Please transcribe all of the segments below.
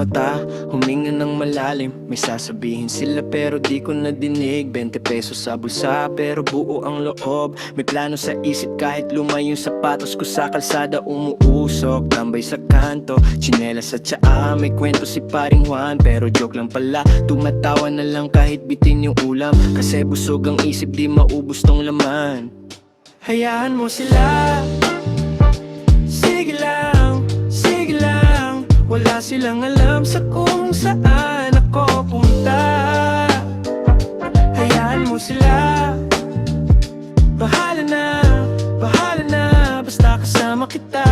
mata, huminga ng malalim. May sasabihin sila pero di ko nadinig. 20 pesos sa bulsa pero buo ang loob. May plano sa isip kahit lumay yung sapatos ko sa kalsada umuusok. Tambay sa kanto, tsinelas sa tsaa. May kwento si paring Juan pero joke lang pala. Tumatawa na lang kahit bitin yung ulam. Kasi busog ang isip, di maubos tong laman. Hayaan mo sila, sige lang, sige lang. Wala silang alam sa kung saan ako punta. Hayaan mo sila, bahala na, basta kasama kita.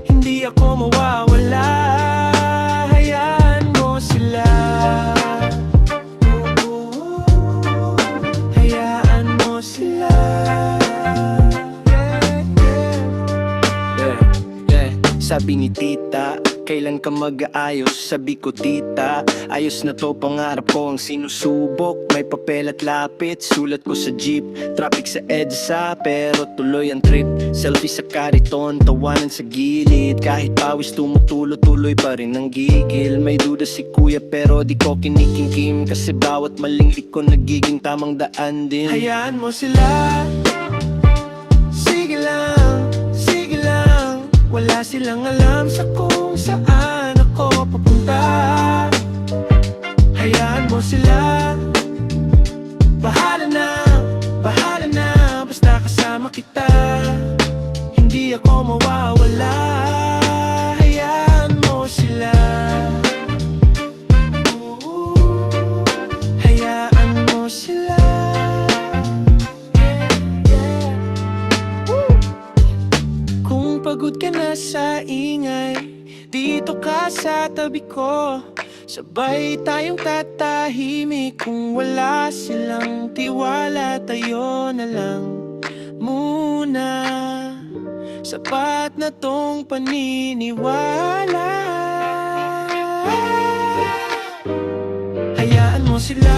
Hindi ako mawawala, hayaan mo sila. Hayaan mo sila. Sabi ni tita, kailan ka mag-aayos? Sabi ko tita, ayos na to, pangarap ko ang sinusubok. May papel at lapit, sulat ko sa jeep. Traffic sa EDSA, pero tuloy ang trip. Selfie sa kariton, tawanan sa gilid. Kahit pawis tumutulo, tuloy pa rin ang gigil. May duda si kuya pero di ko kinikimkim. Kasi bawat maling liko nagiging tamang daan din. Hayaan mo sila, sige lang, sige lang. Wala silang alam sa kung saan ako papunta. Hayaan mo sila, bahala na, basta kasama kita. Hindi ako mawawala, hayaan mo sila. Hayaan mo sila. Kung pagod ka na sa ingay, dito ka sa tabi ko. Sabay tayong tatahimik. Kung wala silang tiwala, tayo na lang muna. Sapat na tong paniniwala. Hayaan mo sila,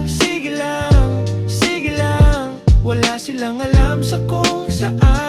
sige lang, sige lang. Wala silang alam sa kung saan